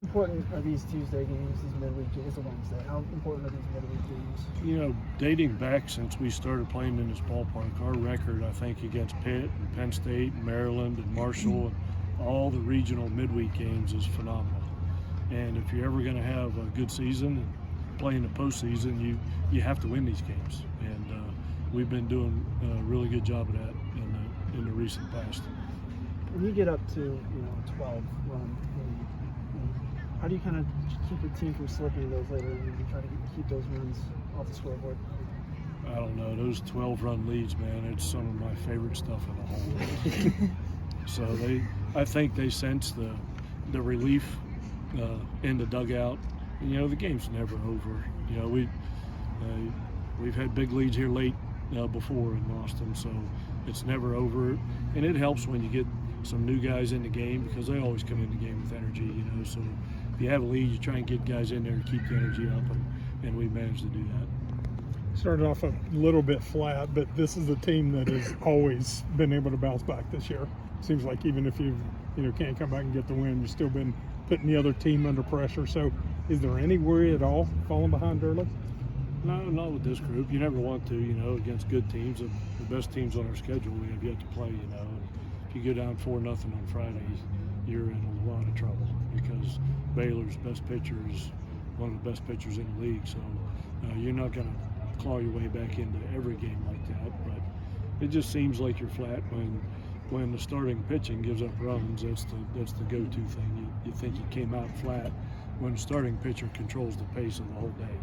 important are these Tuesday games, these midweek games, the Wednesday? How important are these midweek games? You know, dating back since we started playing in this ballpark, our record, I think, against Pitt and Penn State and Maryland and Marshall and all the regional midweek games is phenomenal. And if you're ever going to have a good season and play in the postseason, you have to win these games. And we've been doing a really good job of that in the recent past. When you get up to 12 run, how do you kind of keep your team from slipping those later innings and try to keep those runs off the scoreboard? I don't know, those 12-run leads, man, it's some of my favorite stuff in the whole world. So I think they sense the relief in the dugout. And, the game's never over. We've had big leads here late before and lost them, so it's never over. And it helps when you get some new guys in the game because they always come in the game with energy, So if you have a lead, you try and get guys in there to keep the energy up, and we've managed to do that. Started off a little bit flat, but this is a team that has always been able to bounce back this year. Seems like even if you can't come back and get the win, you've still been putting the other team under pressure. So is there any worry at all falling behind early? No, not with this group. You never want to, against good teams. The best teams on our schedule we have yet to play, And if you go down 4-0 on Friday, you're in a lot of trouble because Baylor's best pitcher is one of the best pitchers in the league. So you're not going to claw your way back into every game like that. But it just seems like you're flat when the starting pitching gives up runs. That's the go-to thing. You think you came out flat when the starting pitcher controls the pace of the whole day.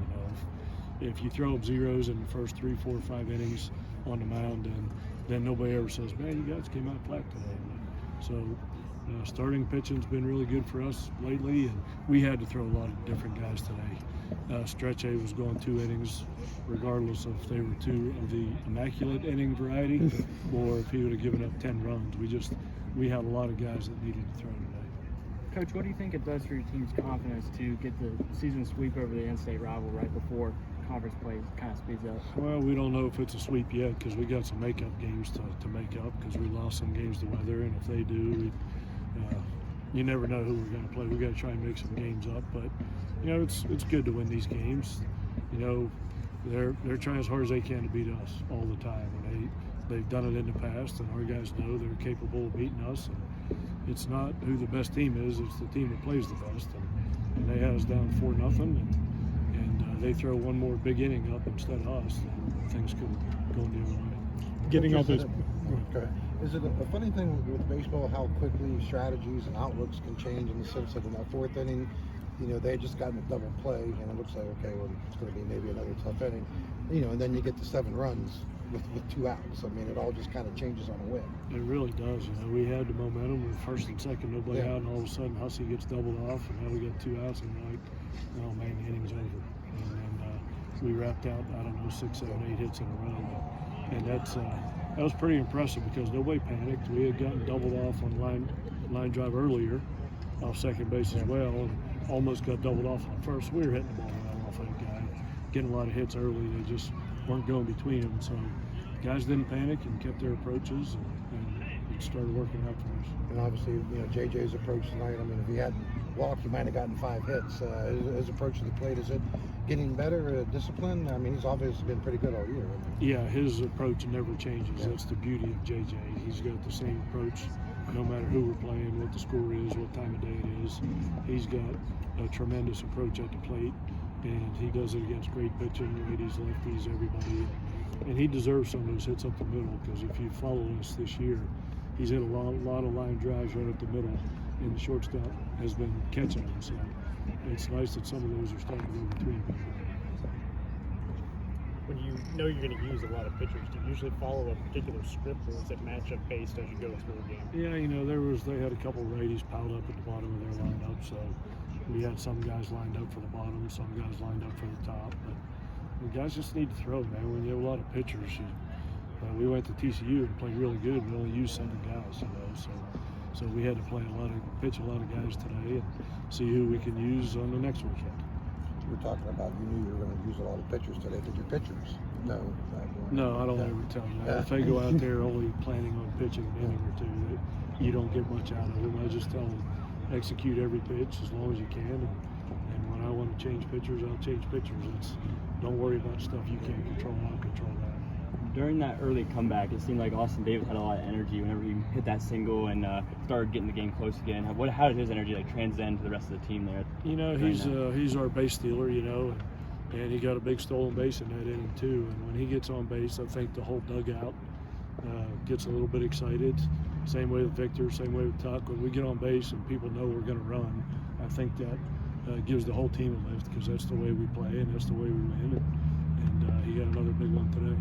If you throw up zeros in the first 3, 4, 5 innings on the mound, then nobody ever says, man, you guys came out flat today. So starting pitching's been really good for us lately, and we had to throw a lot of different guys today. Stretch A was going 2 innings, regardless if they were 2 of the immaculate inning variety or if he would have given up 10 runs. We had a lot of guys that needed to throw today. Coach, what do you think it does for your team's confidence to get the season sweep over the in-state rival right before conference play kind of speeds up? Well, we don't know if it's a sweep yet because we got some makeup games to make up because we lost some games to weather, and if they do, you never know who we're going to play. We got to try and make some games up, but it's good to win these games. They're trying as hard as they can to beat us all the time, and they've done it in the past, and our guys know they're capable of beating us. And it's not who the best team is; it's the team that plays the best. And they had us down 4-0, and they throw one more big inning up instead of us, and things could go the other way. Getting all this. Okay. Is it a funny thing with baseball how quickly strategies and outlooks can change in the sense that in that 4th inning, they had just gotten a double play, and it looks like, okay, well, it's going to be maybe another tough inning, and then you get to 7 runs with 2 outs. I mean, it all just kind of changes on a whim. It really does. We had the momentum with first and second, nobody out, and all of a sudden Hussey gets doubled off, and now we got 2 outs, and we're like, oh man, the inning's over. And we wrapped out, 6, 7, 8 hits in a row, and that was pretty impressive because nobody panicked. We had gotten doubled off on line drive earlier off second base as well, and almost got doubled off on first. We were hitting the ball right off that guy, getting a lot of hits early. They just weren't going between them. So guys didn't panic and kept their approaches, and it started working out for us. And obviously, JJ's approach tonight, I mean, if he hadn't walked, he might have gotten 5 hits. His approach to the plate, is it getting better, discipline? I mean, he's obviously been pretty good all year. Yeah, his approach never changes. Yeah. That's the beauty of JJ. He's got the same approach no matter who we're playing, what the score is, what time of day it is. He's got a tremendous approach at the plate, and he does it against great pitching, righties, lefties, everybody. And he deserves some of those hits up the middle because if you follow us this year, he's hit a lot of line drives right up the middle, and the shortstop has been catching them. So it's nice that some of those are starting to go between people. When you know you're going to use a lot of pitchers, do you usually follow a particular script, or is it matchup based as you go through a game? Yeah, they had a couple of righties piled up at the bottom of their lineup, so we had some guys lined up for the bottom, some guys lined up for the top. But the guys just need to throw, man. When you have a lot of pitchers, we went to TCU and played really good. We only used 7 guys, so we had to pitch a lot of guys today and see who we can use on the next weekend. You were talking about you knew you were going to use a lot of pitchers today. Did your pitchers? No, I don't ever tell them that. If they go out there only planning on pitching an inning or 2, you don't get much out of them. I just tell them, execute every pitch as long as you can. And when I want to change pitchers, I'll change pitchers. Don't worry about stuff you can't control. I'll control that. During that early comeback, it seemed like Austin Davis had a lot of energy whenever he hit that single and started getting the game close again. How did his energy transcend to the rest of the team there? You know, he's our base stealer, you know, and he got a big stolen base in that inning too. And when he gets on base, I think the whole dugout gets a little bit excited. Same way with Victor, same way with Tuck. When we get on base and people know we're going to run, I think that gives the whole team a lift because that's the way we play and that's the way we win. And he got another big one today.